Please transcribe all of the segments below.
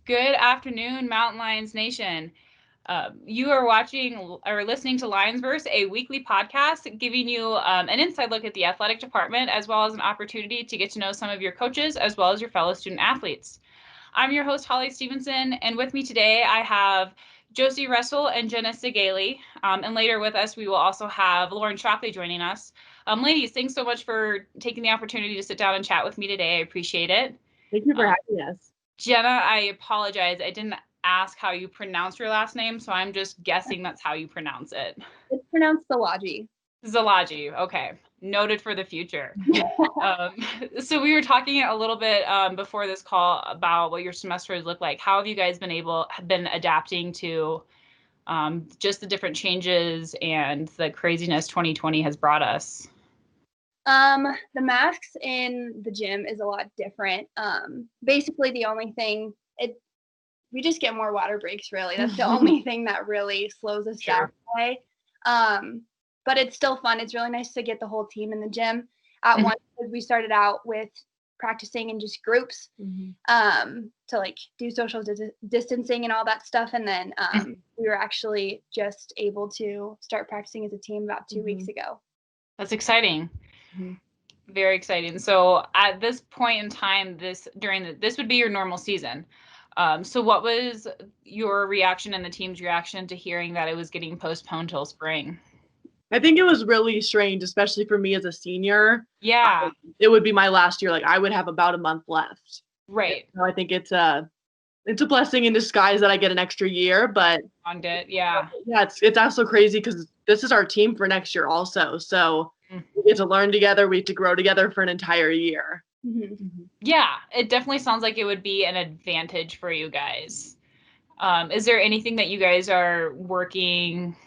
Good afternoon, Mountain Lions Nation. You are watching or listening to Lionsverse, a weekly podcast giving you an inside look at the athletic department, as well as an opportunity to get to know some of your coaches, as well as your fellow student athletes. I'm your host, Holly Stevenson, and with me today I have Josie Russell and Jenna Szilagyi. And later with us, we will also have Lauryn Shockley joining us. Ladies, thanks so much for taking the opportunity to sit down and chat with me today. I appreciate it. Thank you for having us. Jenna, I apologize. I didn't ask how you pronounce your last name, so I'm just guessing that's how you pronounce it. It's pronounced Szilagyi. Szilagyi, okay. Noted for the future. So we were talking a little bit before this call about what your semesters look like. How have you guys been adapting to just the different changes and the craziness 2020 has brought us? The masks in the gym is a lot different. Basically the only thing, we just get more water breaks, really. That's the only thing that really slows us down today. But it's still fun. It's really nice to get the whole team in the gym at once. We started out with practicing in just groups to like do social distancing and all that stuff. And then we were actually just able to start practicing as a team about 2 weeks ago. That's exciting. Very exciting. So at this point in time, this would be your normal season. So what was your reaction and the team's reaction to hearing that it was getting postponed till spring? I think it was really strange, especially for me as a senior. Yeah. It would be my last year. Like I would have about a month left. Right. So I think it's a blessing in disguise that I get an extra year, but yeah, it's also crazy because this is our team for next year also. So we get to learn together. We get to grow together for an entire year. Yeah, it definitely sounds like it would be an advantage for you guys. Is there anything that you guys are working,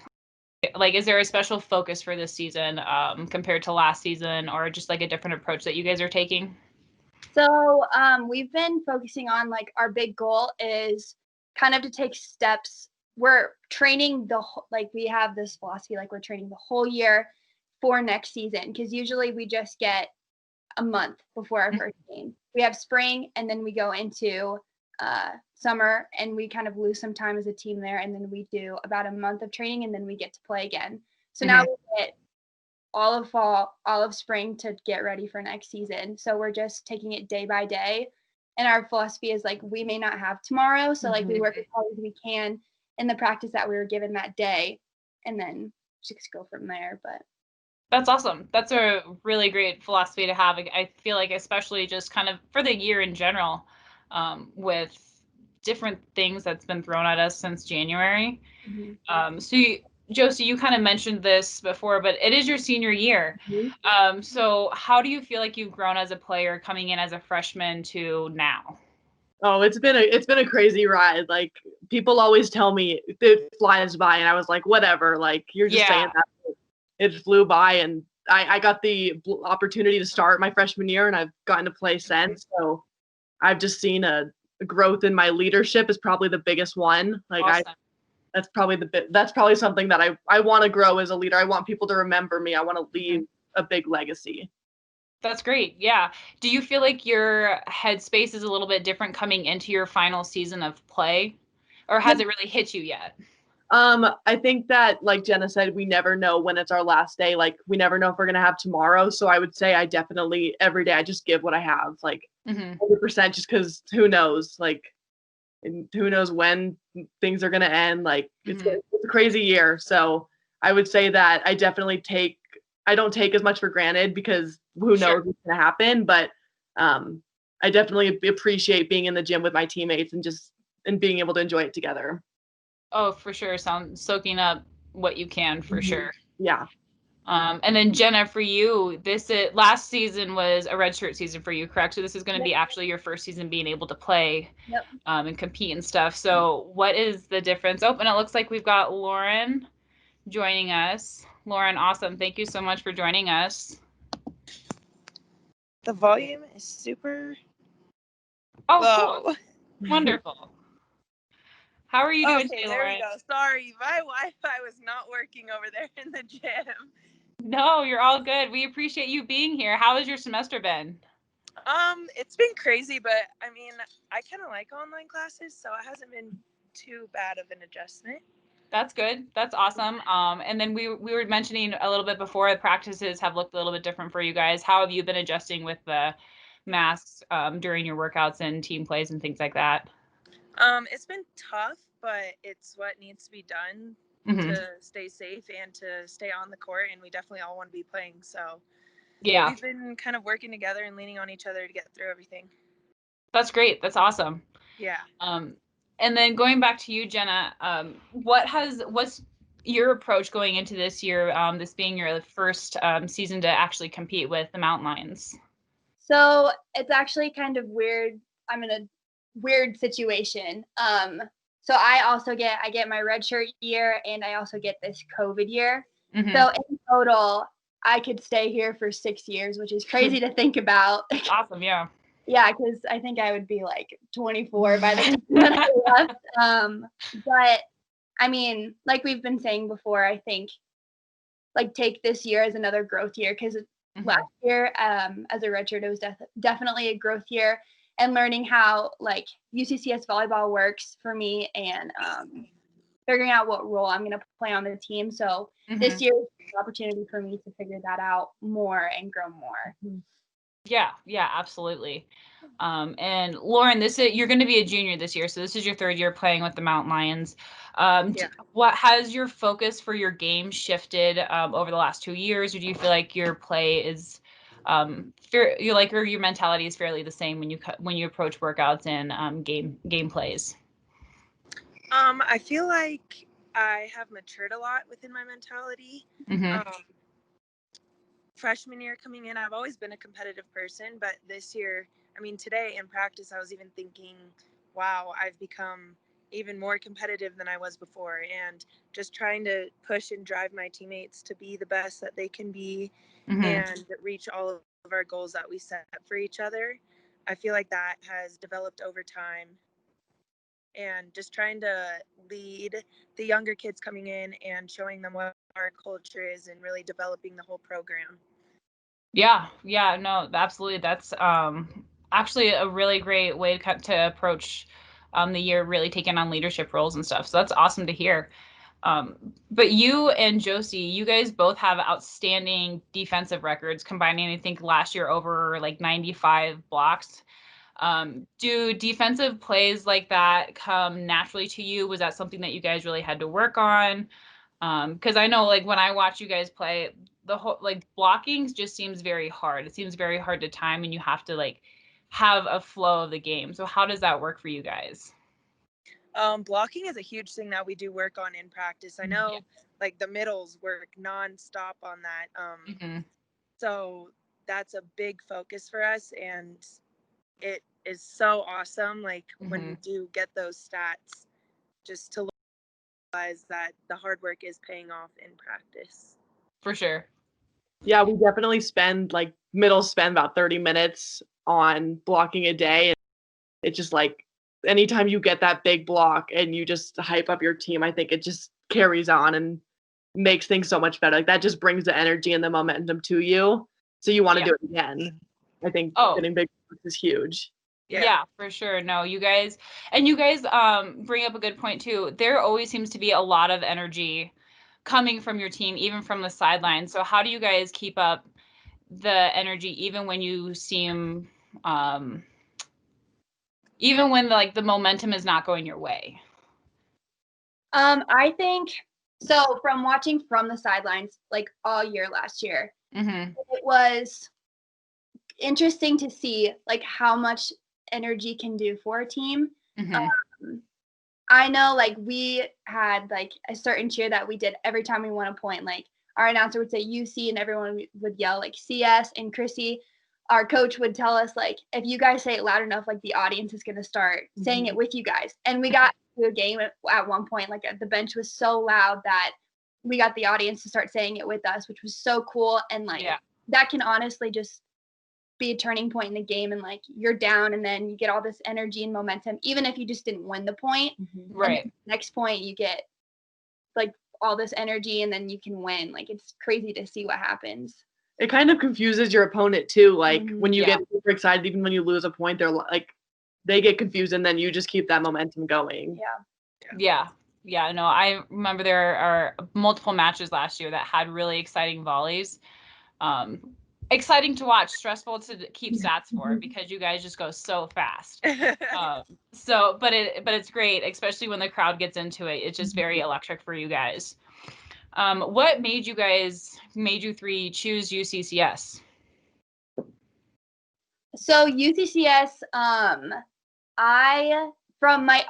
like, is there a special focus for this season compared to last season, or just like a different approach that you guys are taking? So we've been focusing on, like, our big goal is kind of to take steps. We're training we have this philosophy, like we're training the whole year for next season, because usually we just get a month before our first game. We have spring, and then we go into summer, and we kind of lose some time as a team there, and then we do about a month of training, and then we get to play again. So now we get all of fall, all of spring to get ready for next season. So we're just taking it day by day, and our philosophy is, like, we may not have tomorrow, so like we work as hard as we can in the practice that we were given that day, and then just go from there. But that's awesome. That's a really great philosophy to have. I feel like, especially just kind of for the year in general, with different things that's been thrown at us since January. Josie, you kind of mentioned this before, but it is your senior year. So how do you feel like you've grown as a player coming in as a freshman to now? Oh, it's been a crazy ride. Like, people always tell me it flies by, and I was like, whatever. Like, you're just saying that. It flew by, and I got the opportunity to start my freshman year, and I've gotten to play since. So I've just seen a growth in my leadership is probably the biggest one. Like, awesome. That's probably something that I want to grow as a leader. I want people to remember me. I want to leave a big legacy. That's great. Yeah. Do you feel like your headspace is a little bit different coming into your final season of play, or has it really hit you yet? I think that, like Jenna said, we never know when it's our last day. Like, we never know if we're going to have tomorrow. So I would say I definitely, every day, I just give what I have, like 100%, just because who knows, like, and who knows when things are going to end. Like, it's a crazy year. So I would say that I definitely I don't take as much for granted, because who knows what's going to happen. But I definitely appreciate being in the gym with my teammates and being able to enjoy it together. Oh, for sure. Soaking up what you can, for sure. Yeah. And then Jenna, for you, last season was a redshirt season for you, correct? So this is going to be actually your first season being able to play and compete and stuff. So what is the difference? Oh, and it looks like we've got Lauryn joining us. Lauryn, awesome. Thank you so much for joining us. The volume is super low. Cool. Wonderful. How are you doing today, Lauryn? There we go. Sorry, my Wi-Fi was not working over there in the gym. No, you're all good. We appreciate you being here. How has your semester been? It's been crazy, but I mean, I kind of like online classes, so it hasn't been too bad of an adjustment. That's good. That's awesome. And then we were mentioning a little bit before, the practices have looked a little bit different for you guys. How have you been adjusting with the masks during your workouts and team plays and things like that? It's been tough, but it's what needs to be done to stay safe and to stay on the court, and we definitely all want to be playing, so yeah, we've been kind of working together and leaning on each other to get through everything. That's great. That's awesome. Yeah. And then going back to you, Jenna, what's your approach going into this year, this being your first season to actually compete with the Mountain Lions? So it's actually kind of weird. I'm in a weird situation. So I get my redshirt year, and I also get this COVID year. So in total, I could stay here for 6 years, which is crazy to think about. Awesome, yeah. Yeah, because I think I would be like 24 by the time that I left. But I mean, like we've been saying before, I think like take this year as another growth year, because last year as a redshirt, it was definitely a growth year, and learning how like UCCS volleyball works for me, and figuring out what role I'm going to play on the team. So this year is an opportunity for me to figure that out more and grow more. Yeah, absolutely. And Lauryn, you're going to be a junior this year, so this is your third year playing with the Mountain Lions. What has your focus for your game shifted over the last 2 years, or do you feel like your play is or your mentality is fairly the same when you approach workouts and game plays? I feel like I have matured a lot within my mentality. Freshman year coming in, I've always been a competitive person, but this year, I mean, today in practice, I was even thinking, wow, I've become even more competitive than I was before, and just trying to push and drive my teammates to be the best that they can be and reach all of our goals that we set for each other. I feel like that has developed over time, and just trying to lead the younger kids coming in and showing them what our culture is and really developing the whole program. Yeah, no, absolutely. That's actually a really great way to approach the year, really taking on leadership roles and stuff. So that's awesome to hear. But you and Josie, you guys both have outstanding defensive records, combining, I think, last year over like 95 blocks. Do defensive plays like that come naturally to you? Was that something that you guys really had to work on? Because I know, like, when I watch you guys play, the whole like blocking just seems very hard. It seems very hard to time, and you have to like have a flow of the game. So how does that work for you guys? Blocking is a huge thing that we do work on in practice. I know like the middles work nonstop on that. So that's a big focus for us, and it is so awesome. Like when we do get those stats, just to realize that the hard work is paying off in practice. For sure. Yeah, we definitely spend about 30 minutes on blocking a day. And it's just like anytime you get that big block and you just hype up your team, I think it just carries on and makes things so much better. Like that just brings the energy and the momentum to you. So you want to do it again. I think getting big is huge. Yeah, for sure. No, you guys bring up a good point too. There always seems to be a lot of energy coming from your team, even from the sidelines. So how do you guys keep up the energy even when you seem even when the momentum is not going your way? I think so. From watching from the sidelines like all year last year, it was interesting to see like how much energy can do for a team. I know like we had like a certain cheer that we did every time we won a point. Like our announcer would say UC and everyone would yell like CS, and Chrissy, our coach, would tell us like, if you guys say it loud enough, like the audience is going to start saying it with you guys. And we got to a game at one point, like the bench was so loud that we got the audience to start saying it with us, which was so cool. And like that can honestly just be a turning point in the game, and like you're down and then you get all this energy and momentum, even if you just didn't win the point. And next point you get like all this energy and then you can win. Like it's crazy to see what happens. it kind of confuses your opponent too. Like when you Yeah. get super excited, even when you lose a point, they're like, they get confused, and then you just keep that momentum going. Yeah, no, I remember there are multiple matches last year that had really exciting volleys. Exciting to watch, stressful to keep stats for because you guys just go so fast. But it's great, especially when the crowd gets into it. It's just very electric for you guys. What made you three choose UCCS? So UCCS,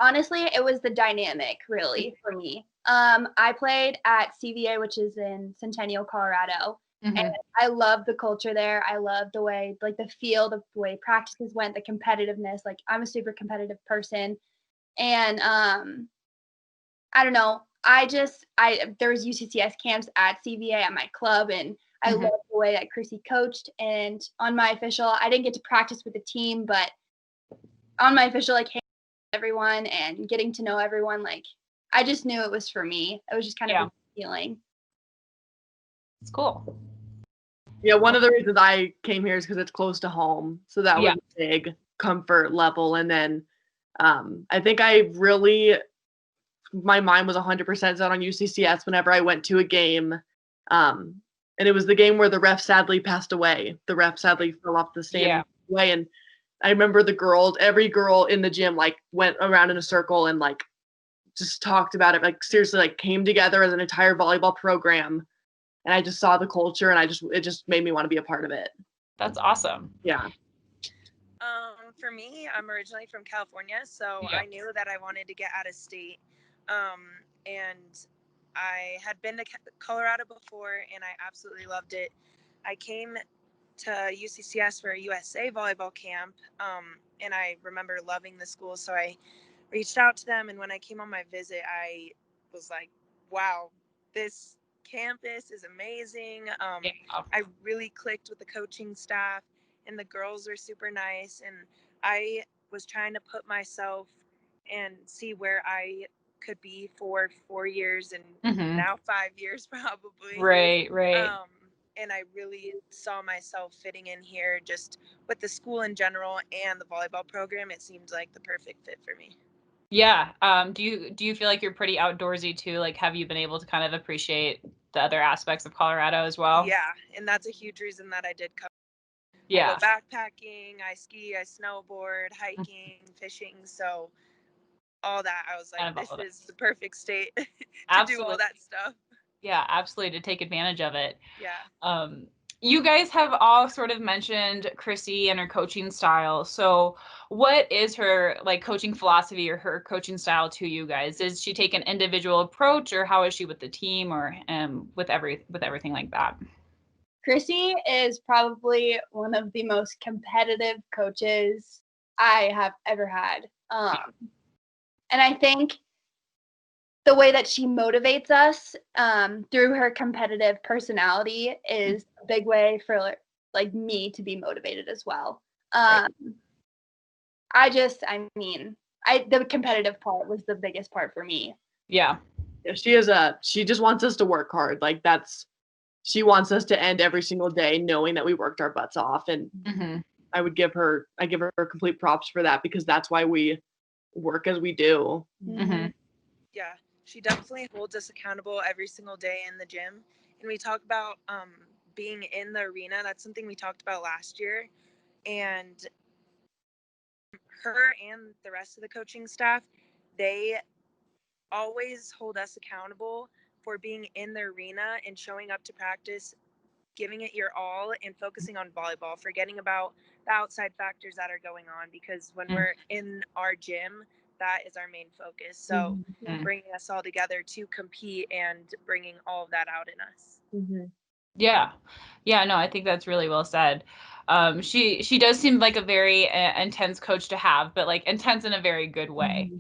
honestly, it was the dynamic really for me. I played at CVA, which is in Centennial, Colorado. And I love the culture there. I love the way, like the feel, the way practices went, the competitiveness. Like I'm a super competitive person. And I don't know. There was UCCS camps at CVA at my club, and I love the way that Chrissy coached. And on my official, I didn't get to practice with the team, but on my official, like, hey, everyone and getting to know everyone, like, I just knew it was for me. It was just kind of a feeling. It's cool. Yeah, one of the reasons I came here is because it's close to home. So that was a big comfort level. And then I think my mind was 100% set on UCCS whenever I went to a game. And it was the game where the ref sadly passed away. The ref sadly fell off the stand away. And I remember every girl in the gym, like, went around in a circle and, like, just talked about it. Like, seriously, like, came together as an entire volleyball program. And I just saw the culture, and it just made me want to be a part of it. That's awesome. Yeah. For me, I'm originally from California, so I knew that I wanted to get out of state. And I had been to Colorado before, and I absolutely loved it. I came to UCCS for a USA volleyball camp, and I remember loving the school, so I reached out to them, and when I came on my visit, I was like, wow, this campus is amazing. I really clicked with the coaching staff, and the girls were super nice, and I was trying to put myself and see where I could be for 4 years and now 5 years probably. Right. And I really saw myself fitting in here just with the school in general and the volleyball program. It seemed like the perfect fit for me. Yeah. Do you feel like you're pretty outdoorsy too? Like, have you been able to kind of appreciate the other aspects of Colorado as well? Yeah, and that's a huge reason that I did come. Yeah. I go backpacking, I ski, I snowboard, hiking, fishing. So all that, I was like, this is the perfect state to do all that stuff. Yeah, absolutely, to take advantage of it. Yeah. You guys have all sort of mentioned Chrissy and her coaching style. So what is her like coaching philosophy or her coaching style to you guys? Does she take an individual approach, or how is she with the team, or with everything like that? Chrissy is probably one of the most competitive coaches I have ever had. And I think the way that she motivates us through her competitive personality is a big way for like me to be motivated as well. The competitive part was the biggest part for me. Yeah. She just wants us to work hard. Like she wants us to end every single day knowing that we worked our butts off. And I give her complete props for that, because that's why we work as we do. Yeah, she definitely holds us accountable every single day in the gym. And we talk about being in the arena. That's something we talked about last year. And her and the rest of the coaching staff, they always hold us accountable for being in the arena and showing up to practice, giving it your all, and focusing on volleyball, forgetting about the outside factors that are going on, because when we're in our gym, that is our main focus. So bringing us all together to compete and bringing all of that out in us. Yeah, no, I think that's really well said. She does seem like a very intense coach to have, but like intense in a very good way.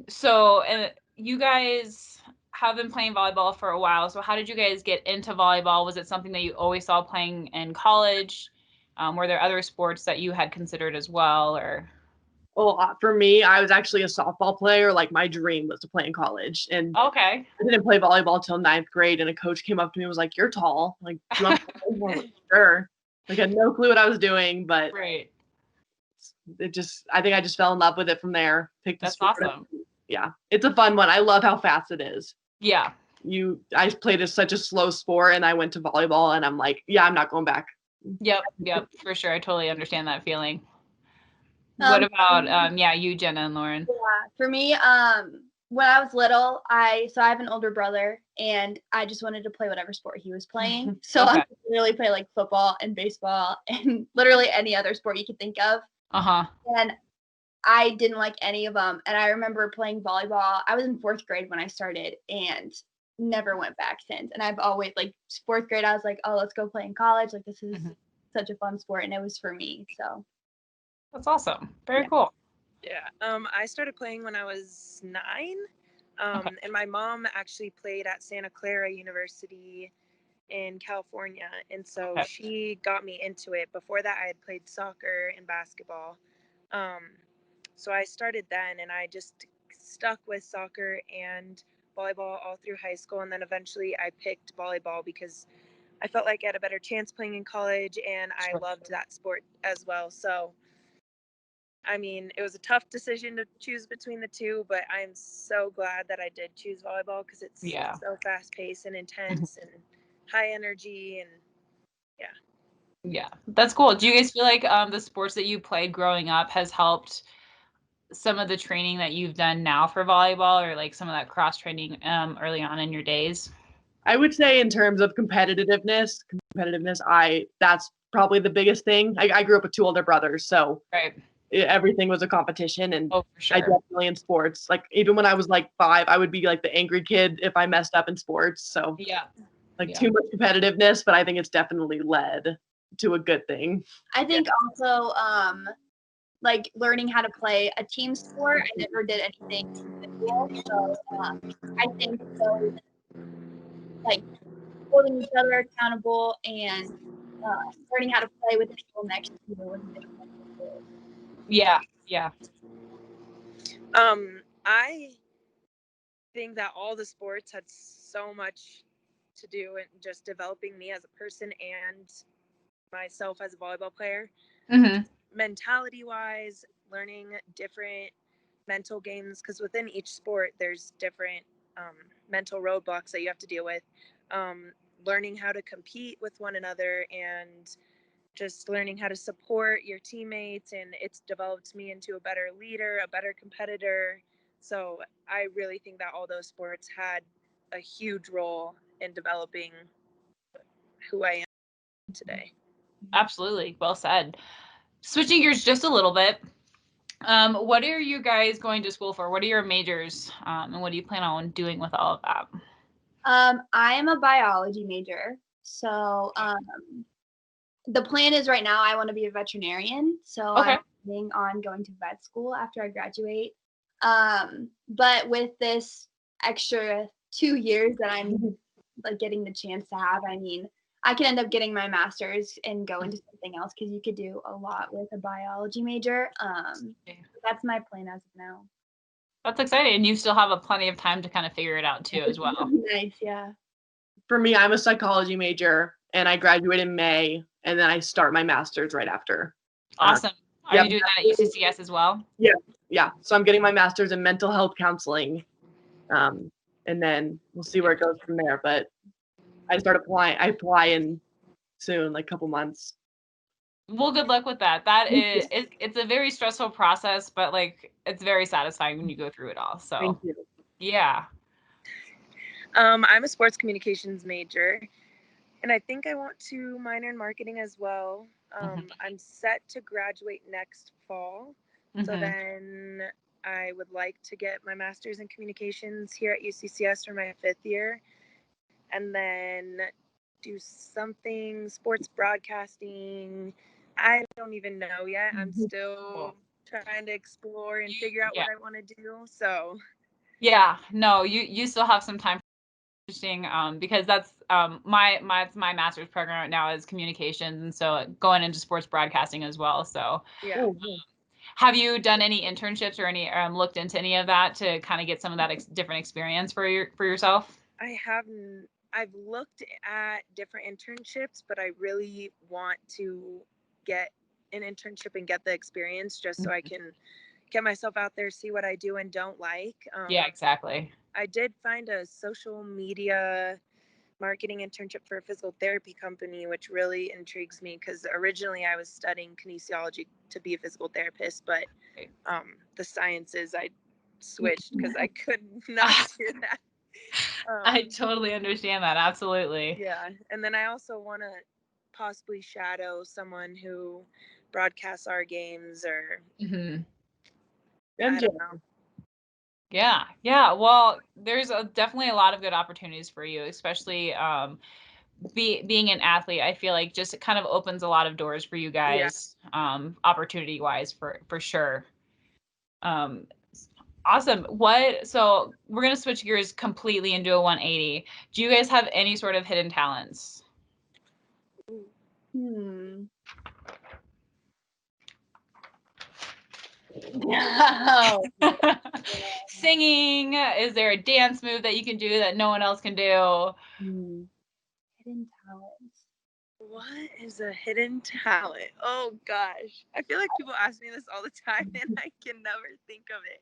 So, and you guys have been playing volleyball for a while. So how did you guys get into volleyball? Was it something that you always saw playing in college? Were there other sports that you had considered as well, or? Well, for me, I was actually a softball player. Like my dream was to play in college, and Okay. I didn't play volleyball till 9th grade. And a coach came up to me and was like, "You're tall. Like, do you want to play?" I was like, sure. Like, I had no clue what I was doing, but Right. I think I just fell in love with it from there. Picked the That's sport. awesome. Yeah, it's a fun one. I love how fast it is. Yeah. I played such a slow sport, and I went to volleyball, and I'm like, yeah, I'm not going back. Yep. For sure. I totally understand that feeling. What about you, Jenna and Lauryn? Yeah, for me, when I was little, I have an older brother, and I just wanted to play whatever sport he was playing. So Okay. I could literally play like football and baseball and literally any other sport you could think of. And I didn't like any of them. And I remember playing volleyball. I was in 4th grade when I started and never went back since. And I've always, like, 4th grade, I was like, oh, let's go play in college. Like, this is such a fun sport. And it was for me. So that's awesome. Very cool. Yeah. I started playing when I was 9. And my mom actually played at Santa Clara University in California. And so she got me into it. Before that, I had played soccer and basketball. So I started then, and I just stuck with soccer and volleyball all through high school. And then eventually I picked volleyball because I felt like I had a better chance playing in college, and I loved that sport as well. So, I mean, it was a tough decision to choose between the two, but I'm so glad that I did choose volleyball because it's so fast-paced and intense and high energy, and yeah, that's cool. Do you guys feel like the sports that you played growing up has helped some of the training that you've done now for volleyball, or like some of that cross training early on in your days? I would say in terms of competitiveness, that's probably the biggest thing. I grew up with 2 older brothers, so everything was a competition, and for sure. I definitely in sports. Like even when I was like 5, I would be like the angry kid if I messed up in sports. So too much competitiveness, but I think it's definitely led to a good thing. I think also like learning how to play a team sport. I never did anything individual, so I think those, like, holding each other accountable and learning how to play with the people next to you was a big one. Yeah. I think that all the sports had so much to do in just developing me as a person and myself as a volleyball player. Mentality wise, learning different mental games, because within each sport there's different mental roadblocks that you have to deal with. Learning how to compete with one another and just learning how to support your teammates, and it's developed me into a better leader, a better competitor. So I really think that all those sports had a huge role in developing who I am today. Absolutely. Well said. Switching gears just a little bit. What are you guys going to school for? What are your majors? And what do you plan on doing with all of that? I am a biology major. So the plan is right now I want to be a veterinarian. So I'm planning on going to vet school after I graduate. But with this extra 2 years that I'm like getting the chance to have, I mean, I can end up getting my master's and go into something else because you could do a lot with a biology major. That's my plan as of now. That's exciting. And you still have plenty of time to kind of figure it out too as well. Nice, yeah. For me, I'm a psychology major, and I graduate in May, and then I start my master's right after. Awesome. Are you doing that at UCCS as well? Yeah. So I'm getting my master's in mental health counseling, and then we'll see where it goes from there. But I apply in soon, like a couple months. Well, good luck with that. It's a very stressful process, but like it's very satisfying when you go through it all. So Thank you. Yeah. I'm a sports communications major, and I think I want to minor in marketing as well. I'm set to graduate next fall. So then I would like to get my master's in communications here at UCCS for my 5th year, and then do something sports broadcasting. I don't even know yet. I'm still trying to explore and figure out what I want to do. So yeah, no, you still have some time. Interesting, because that's my master's program right now is communications, and so going into sports broadcasting as well. So Have you done any internships or any looked into any of that to kind of get some of that different experience for yourself? I haven't. I've looked at different internships, but I really want to get an internship and get the experience just so I can get myself out there, see what I do and don't like. Yeah, exactly. I did find a social media marketing internship for a physical therapy company, which really intrigues me because originally I was studying kinesiology to be a physical therapist, but the sciences I switched because I could not do that. I totally understand that. Absolutely. Yeah. And then I also want to possibly shadow someone who broadcasts our games or I don't know. Yeah. Yeah. Well, there's definitely a lot of good opportunities for you, especially being an athlete. I feel like just kind of opens a lot of doors for you guys, opportunity wise for sure. Awesome. So we're going to switch gears completely into a 180. Do you guys have any sort of hidden talents? No. Singing? Is there a dance move that you can do that no one else can do? Hidden talents. What is a hidden talent? Oh gosh. I feel like people ask me this all the time and I can never think of it.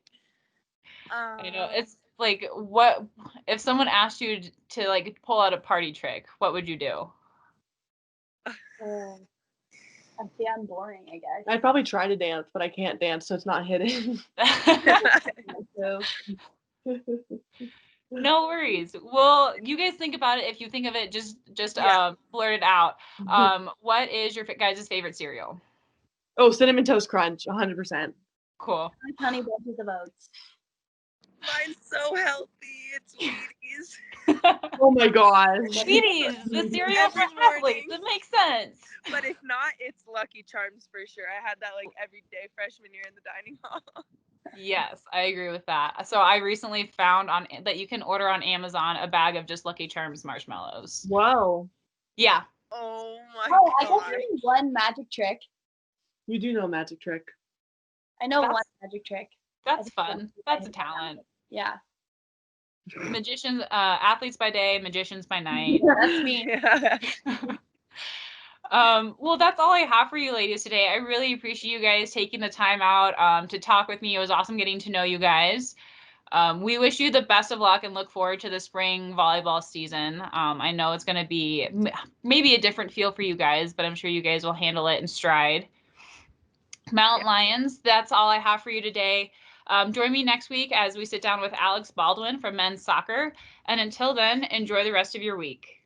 I know, it's like, what if someone asked you to like pull out a party trick, what would you do? I'm boring, I guess. I'd probably try to dance, but I can't dance, so it's not hidden. No worries. Well, you guys think about it. If you think of it, just blurt it out. What is your guys' favorite cereal? Oh, Cinnamon Toast Crunch, 100%. Cool. Honey bunches of oats. Mine's so healthy. It's Wheaties. Oh my gosh. Wheaties, the cereal for athletes. It makes sense. But if not, it's Lucky Charms for sure. I had that like every day freshman year in the dining hall. Yes, I agree with that. So I recently found that you can order on Amazon a bag of just Lucky Charms marshmallows. Whoa. Yeah. Oh my god. I god. guess I know one magic trick. You do know a magic trick. I know one magic trick. That's fun. That's a talent. Yeah. Magicians, athletes by day, magicians by night. That's me. Well, that's all I have for you ladies today. I really appreciate you guys taking the time out to talk with me. It was awesome getting to know you guys. We wish you the best of luck and look forward to the spring volleyball season. I know it's going to be maybe a different feel for you guys, but I'm sure you guys will handle it in stride. Mountain Lions, that's all I have for you today. Join me next week as we sit down with Alex Baldwin from men's soccer. And until then, enjoy the rest of your week.